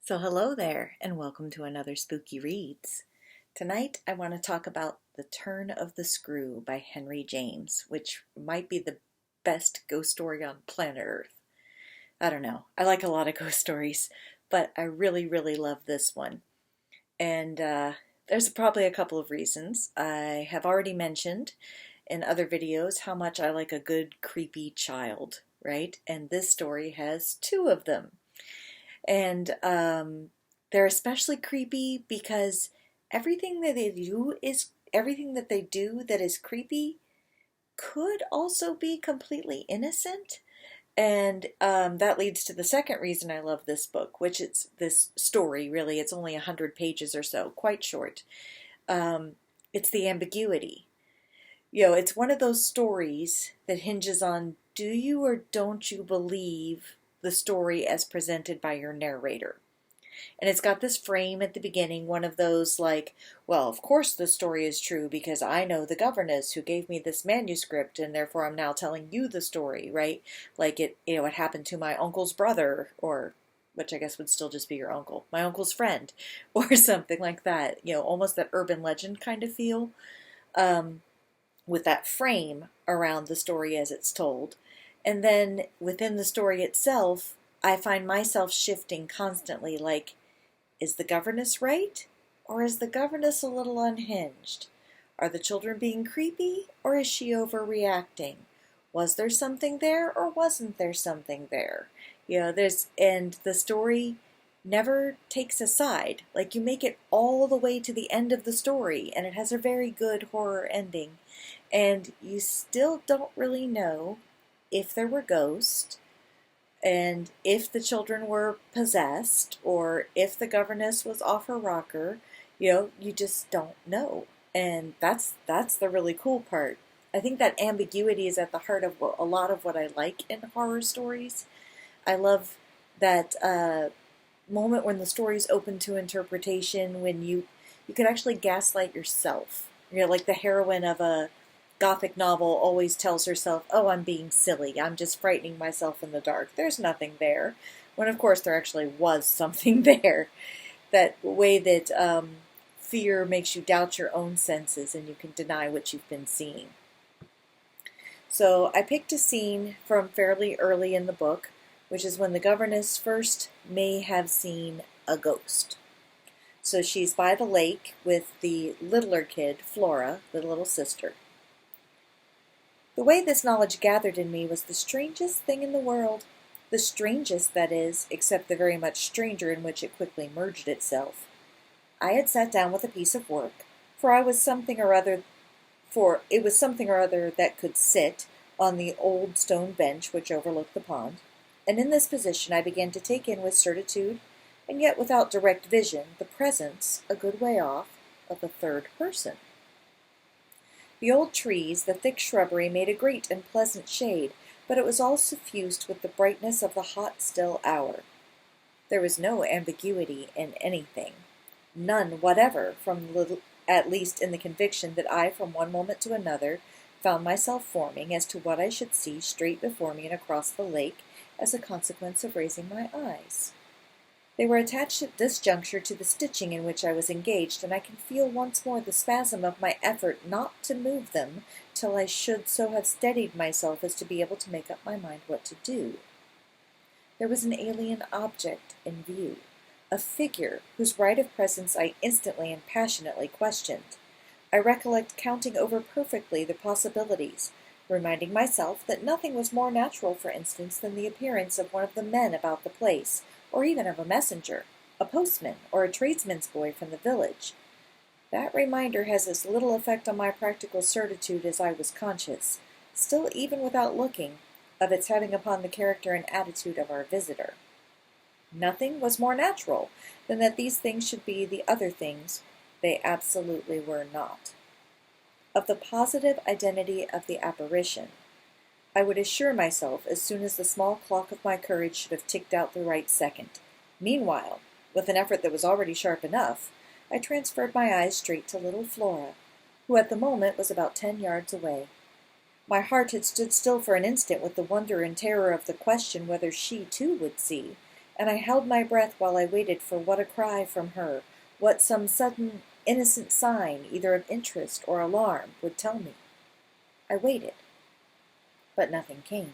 So hello there, and welcome to another Spooky Reads. Tonight I want to talk about The Turn of the Screw by Henry James, which might be the best ghost story on planet Earth. I don't know. I like a lot of ghost stories, but I really love this one. And there's probably a couple of reasons. I have already mentioned in other videos how much I like a good creepy child, right? And this story has two of them. And they're especially creepy because everything that they do that is creepy could also be completely innocent. And that leads to the second reason I love this book, which is this story, really. It's only 100 pages or so, quite short. It's the ambiguity. It's one of those stories that hinges on, do you or don't you believe the story as presented by your narrator? And it's got this frame at the beginning, one of those like, well, of course the story is true because I know the governess who gave me this manuscript and therefore I'm now telling you the story, right? Like it happened to my uncle's brother, or which I guess would still just be your uncle, my uncle's friend, or something like that. Almost that urban legend kind of feel, with that frame around the story as it's told. And then within the story itself, I find myself shifting constantly, like, is the governess right? Or is the governess a little unhinged? Are the children being creepy, or is she overreacting? Was there something there, or wasn't there something there? And the story never takes a side. Like, you make it all the way to the end of the story, and it has a very good horror ending. And you still don't really know if there were ghosts, and if the children were possessed, or if the governess was off her rocker. You just don't know. And that's the really cool part. I think that ambiguity is at the heart of a lot of what I like in horror stories. I love that moment when the story's open to interpretation, when you could actually gaslight yourself. Like the heroine of a Gothic novel always tells herself, oh, I'm being silly. I'm just frightening myself in the dark. There's nothing there. When, of course, there actually was something there. That way that fear makes you doubt your own senses and you can deny what you've been seeing. So I picked a scene from fairly early in the book, which is when the governess first may have seen a ghost. So she's by the lake with the littler kid, Flora, the little sister. The way this knowledge gathered in me was the strangest thing in the world. The strangest, that is, except the very much stranger in which it quickly merged itself. I had sat down with a piece of work, for it was something or other that could sit on the old stone bench which overlooked the pond, and in this position I began to take in with certitude, and yet without direct vision, the presence, a good way off, of a third person. The old trees, the thick shrubbery made a great and pleasant shade, but it was all suffused with the brightness of the hot, still hour. There was no ambiguity in anything, none whatever, at least in the conviction that I, from one moment to another, found myself forming as to what I should see straight before me and across the lake as a consequence of raising my eyes. They were attached at this juncture to the stitching in which I was engaged, and I can feel once more the spasm of my effort not to move them till I should so have steadied myself as to be able to make up my mind what to do. There was an alien object in view, a figure whose right of presence I instantly and passionately questioned. I recollect counting over perfectly the possibilities, reminding myself that nothing was more natural, for instance, than the appearance of one of the men about the place, or even of a messenger, a postman, or a tradesman's boy from the village. That reminder has as little effect on my practical certitude as I was conscious, still even without looking, of its having upon the character and attitude of our visitor. Nothing was more natural than that these things should be the other things they absolutely were not. Of the positive identity of the apparition, I would assure myself as soon as the small clock of my courage should have ticked out the right second. Meanwhile, with an effort that was already sharp enough, I transferred my eyes straight to little Flora, who at the moment was about 10 yards away. My heart had stood still for an instant with the wonder and terror of the question whether she too would see, and I held my breath while I waited for what a cry from her, what some sudden innocent sign, either of interest or alarm, would tell me. I waited, but nothing came.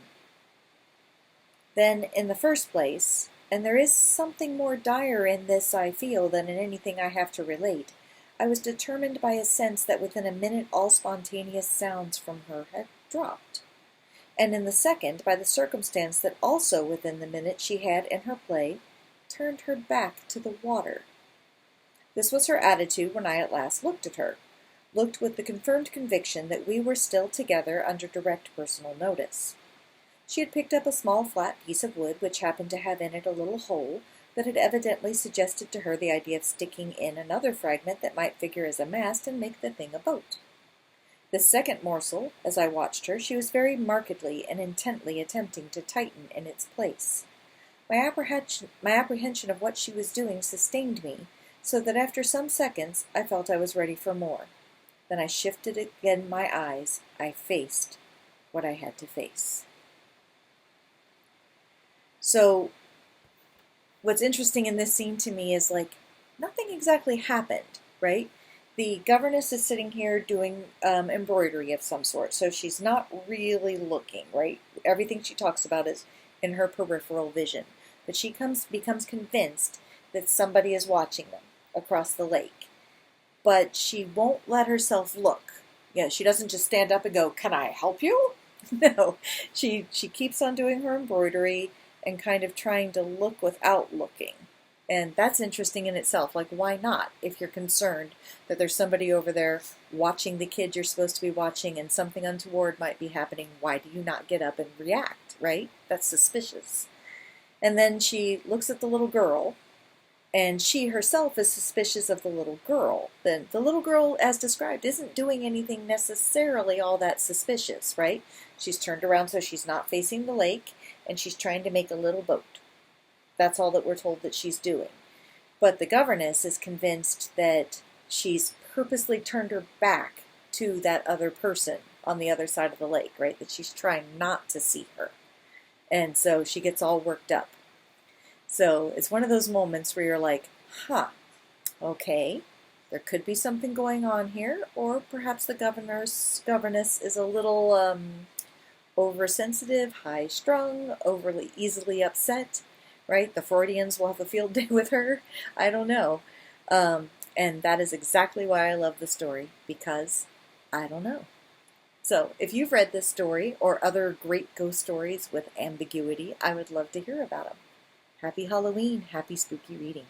Then, in the first place, and there is something more dire in this, I feel, than in anything I have to relate, I was determined by a sense that within a minute all spontaneous sounds from her had dropped, and in the second by the circumstance that also within the minute she had, in her play, turned her back to the water. This was her attitude when I at last looked at her, looked with the confirmed conviction that we were still together under direct personal notice. She had picked up a small flat piece of wood which happened to have in it a little hole that had evidently suggested to her the idea of sticking in another fragment that might figure as a mast and make the thing a boat. This second morsel, as I watched her, she was very markedly and intently attempting to tighten in its place. My apprehension of what she was doing sustained me, so that after some seconds I felt I was ready for more. Then I shifted again my eyes. I faced what I had to face. So, what's interesting in this scene to me is, nothing exactly happened, right? The governess is sitting here doing embroidery of some sort, so she's not really looking, right? Everything she talks about is in her peripheral vision. But she becomes convinced that somebody is watching them across the lake. But she won't let herself look. She doesn't just stand up and go, "Can I help you?" No, she keeps on doing her embroidery and kind of trying to look without looking. And that's interesting in itself. Why not? If you're concerned that there's somebody over there watching the kid you're supposed to be watching and something untoward might be happening, why do you not get up and react, right? That's suspicious. And then she looks at the little girl, and she herself is suspicious of the little girl. Then the little girl, as described, isn't doing anything necessarily all that suspicious, right? She's turned around so she's not facing the lake, and she's trying to make a little boat. That's all that we're told that she's doing. But the governess is convinced that she's purposely turned her back to that other person on the other side of the lake, right? That she's trying not to see her. And so she gets all worked up. So it's one of those moments where you're like, okay, there could be something going on here, or perhaps the governess is a little oversensitive, high-strung, overly easily upset, right? The Freudians will have a field day with her. I don't know. And that is exactly why I love the story, because I don't know. So if you've read this story or other great ghost stories with ambiguity, I would love to hear about them. Happy Halloween. Happy spooky reading.